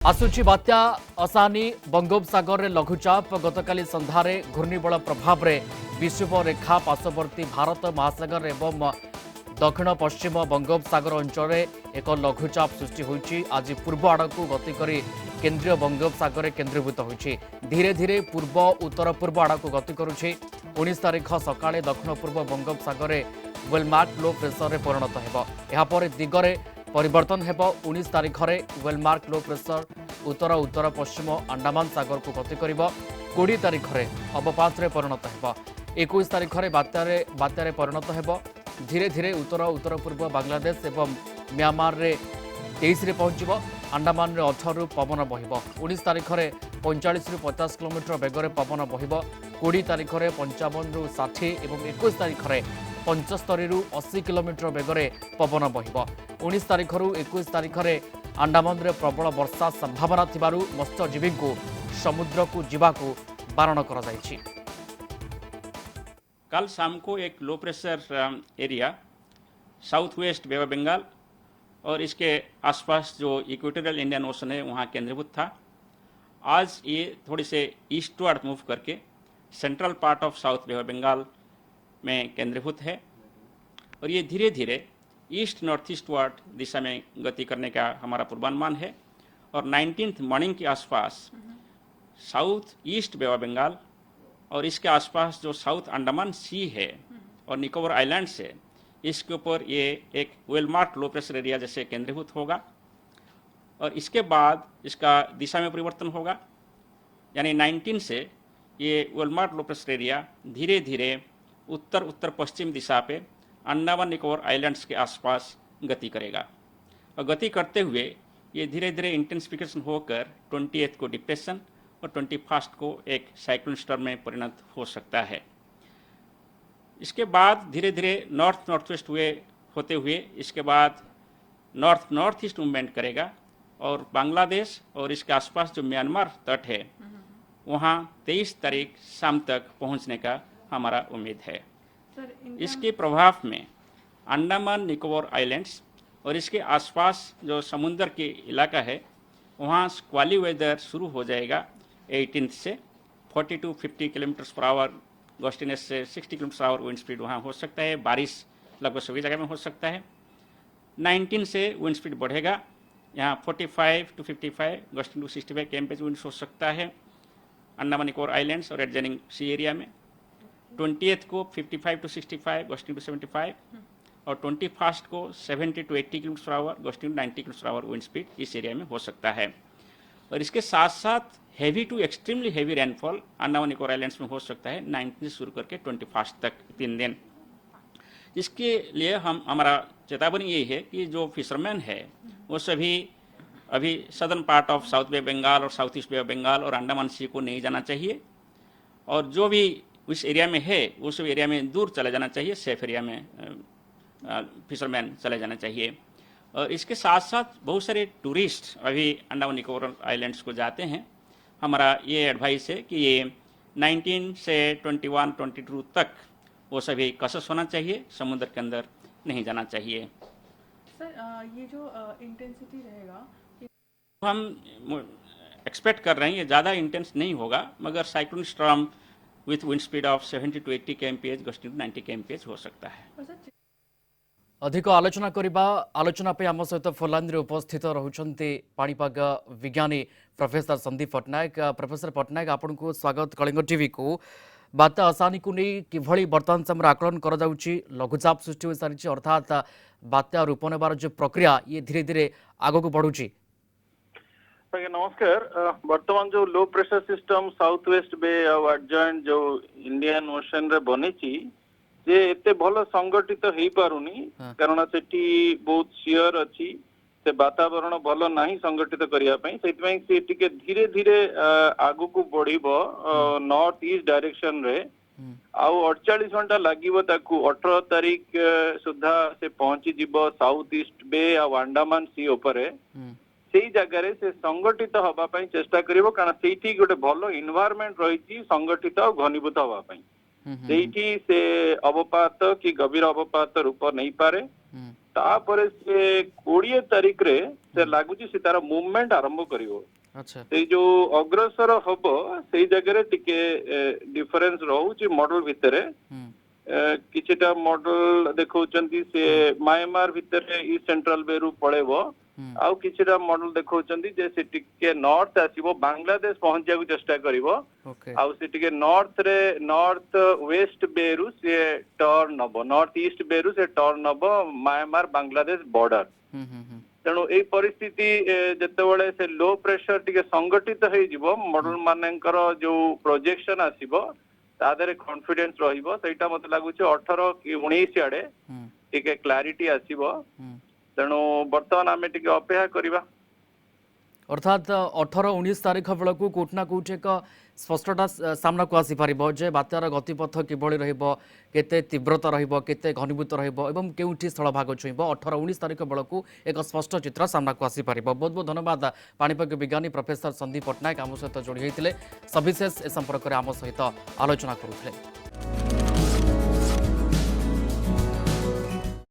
आसुची बात्या असानी बंगोपसागर लघुचाप गतकाली संध्यारे घूर्णिबल प्रभाव में विषुव रेखा पार्श्ववर्ती भारत महासागर एवं दक्षिण पश्चिम बंगोपसागर अंचल एक लघुचाप सृष्टि होईछि। आज पूर्व आड़क गति करी केंद्रीय बंगोपसागर केन्द्रीभूत होईछि। धीरे धीरे पूर्व उत्तर पूर्व आड़क गति करुछि। 19 तारिख सकाळे दक्षिण पूर्व बंगोपसागर वेलमार्क लो प्रेसर में परिणत हेब। यापर दिगरे परिवर्तन हेब। 19 तारिख में well-marked low pressure Uttar Uttar पश्चिम अंडमान सागर को गति करिब। 20 तारिख में अवपात में परिणत हेब। 21 तारिख में बात्यारे परिणत हेब। धीरे धीरे उत्तर उत्तर पूर्व बांग्लादेश एवं म्यांमार रे 23 रे पहुंचब। अंडमान रे 18 रु पवन बहिब। 19 तारिख में 45 रु 50 किलोमीटर बेगर पवन बहिब। 20 तारिख में 55 रु 60 एवं 21 तारिख में 75 रु 80 किलोमीटर बेगर पवन बहिब। 19 तारिख रु 21 तारिख में अंडमान रे प्रबल वर्षा संभावना थिबारु मत्स्यजीवी को समुद्र को जीवाकू बारण करा जायछि। कल शाम को एक low pressure area south west Bay of Bengal और इसके आसपास जो इक्वेटोरियल इंडियन ओशन है वहाँ केंद्रीभूत था। आज ये थोड़ी से ईस्टवर्ड मूव करके central part of south Bay of Bengal में केंद्रीभूत है और ये धीरे धीरे ईस्ट नॉर्थ ईस्टवर्ड दिशा में गति करने का हमारा पूर्वानुमान है और 19th मॉर्निंग के आसपास south east Bay of Bengal और इसके आसपास जो साउथ अंडमान सी है और निकोबार आइलैंड्स है, इसके ऊपर ये एक वेलमार्क लो प्रेशर एरिया जैसे केंद्रीभूत होगा और इसके बाद इसका दिशा में परिवर्तन होगा। यानी 19 से ये वेलमार्क लो प्रेशर एरिया धीरे धीरे उत्तर उत्तर पश्चिम दिशा पे अंडमान निकोबार आइलैंड्स के आसपास गति करेगा और गति करते हुए ये धीरे धीरे इंटेंसिफिकेशन होकर 28 को डिप्रेशन और 21 को एक साइक्लोन स्टॉर्म में परिणत हो सकता है। इसके बाद धीरे धीरे नॉर्थ नॉर्थ वेस्ट होते हुए इसके बाद नॉर्थ नॉर्थ ईस्ट मूवमेंट करेगा और बांग्लादेश और इसके आसपास जो म्यांमार तट है वहाँ 23 तारीख शाम तक पहुँचने का हमारा उम्मीद है। इसके प्रभाव में अंडमान निकोबार आइलैंड्स और इसके आसपास जो समुद्र के इलाका है वहाँ स्क्वाली वेदर शुरू हो जाएगा। 18th से 40 to 50 किलोमीटर पर आवर गस्टिनेस से 60 kilometre per hour wind speed वहाँ हो सकता है। बारिश लगभग सभी जगह में हो सकता है। 19 से विंड स्पीड बढ़ेगा। यहाँ 45 to 55 गस्टिन टू 65 km विंड हो सकता है अंडमान निकोबार आइलैंड्स और एडजॉइनिंग सी एरिया में। 20th को 55 to 65 गस्टिन टू 75 और 21st को 70 to 80 kilometre per hour gusting to 90 kilometre per hour wind speed इस एरिया में हो सकता है। और इसके साथ साथ heavy to extremely heavy rainfall Andaman Nicobar islands में हो सकता है 19 से शुरू करके 21 तक 3 दिन। इसके लिए हमारा चेतावनी यही है कि जो फिशरमैन है वो सभी अभी southern part of south Bay Bengal और south east Bay of Bengal और अंडमान सी को नहीं जाना चाहिए और जो भी उस एरिया में है उस एरिया में दूर चले जाना चाहिए। सेफ एरिया में फिशरमैन चले जाना चाहिए। और इसके साथ साथ बहुत सारे टूरिस्ट अभी अंडमान निकोबार आइलैंड्स को जाते हैं। हमारा ये एडवाइस है कि ये 19 से 21, 22 तक वो सभी कसस होना चाहिए, समुद्र के अंदर नहीं जाना चाहिए। सर ये जो इंटेंसिटी रहेगा हम एक्सपेक्ट कर रहे हैं ये ज़्यादा इंटेंस नहीं होगा मगर cyclone storm with wind speed of 70 to 80 kmph gusting to 90 kmph हो सकता है। अधिक आलोचना करबा आलोचना पे आम सहित फोनलाइन रे उपस्थित रहउछन्ते पाणीपाग विज्ञानी प्रोफेसर संदीप पटनायक। प्रोफेसर पटनायक आपन को स्वागत कलिंग टीवी को। बात्या असानी को नहीं किभली वर्तमान समय आकलन करा जाउची लघुचाप सृष्टि हो सारी अर्थात बात्या रूप नेबार जो प्रक्रिया ये धीरे धीरे आगो को बढ़ुची। नमस्कार। वर्तमान जो low pressure system south west bay और एडजॉइंट जो इंडियन ओशन रे बनीची जे एते भल संगठित हो पारुनी कारण सेठी बहुत शियर अछि से वातावरण भल नाही संगठित करिया पई सेति से टिके धीरे धीरे आगु को बढ़िबो नॉर्थ ईस्ट डायरेक्शन रे आउ 48 घंटा लागिबो ताकू 18 तारीख सुधा से पहुंची जिवो साउथ ईस्ट बे और अंडमान सी ऊपर से जगह रे से संगठित हवा पई चेष्टा करिवो कारण सेठी गोटे भल एनवायरनमेंट रहिची संगठित और घनीभूत हवा पई। से अवपात कि गभीर अवपात रूप नहीं पारे तापर से 20 तारिख रे से लागुची से तार मूवमेंट आरंभ करिवो अच्छा से जो अग्रसर हबो से जगह टिके डिफरेंस रहउची मॉडल भितरे किछिटा मॉडल देखौचंती से म्यांमार भितरे ई सेंट्रल बेरु पळेबो आउ किछिटा मॉडल देखौचंती जे से टिके नॉर्थ आसीबो बांग्लादेश पहुंचिया को चेष्टा करिवो ओके आउ से टिके नॉर्थ वेस्ट बेरु से टर्न नबो नॉर्थ ईस्ट बेरु से टर्न नबो म्यांमार बांग्लादेश बॉर्डर तेणु एई परिस्थिति जेतेबेले से लो प्रेशर टिके संगठित होई जिवो मॉडल मानकर जो प्रोजेक्शन आसीबो तादरे कॉन्फिडेंस रहिबो सेटा मते लागुचे 18 कि 19 आडे टिके क्लैरिटी आसीबो तेणु वर्तमान आमे टिके अपेक्षा करिबा अर्थात 18-19 तारिख बेलू कोटना कोट एक स्पष्टता सामना को आसी पारिबो जे बात्यार गतिपथ किभଳି रहिबो केते तीव्रता रहिबो केते घनीभूत रहिबो एवं केउठी स्थल भाग छुइबो 18-19 तारिख बेलू एक स्पष्ट चित्र सामना को आसी पारिबो। बहुत बहुत धन्यवाद पाणीपाग विज्ञानी प्रोफेसर संदीप पट्टनायक आम सहित जोड़ी होते सविशेष ए संपर्क में आम सहित आलोचना करुले।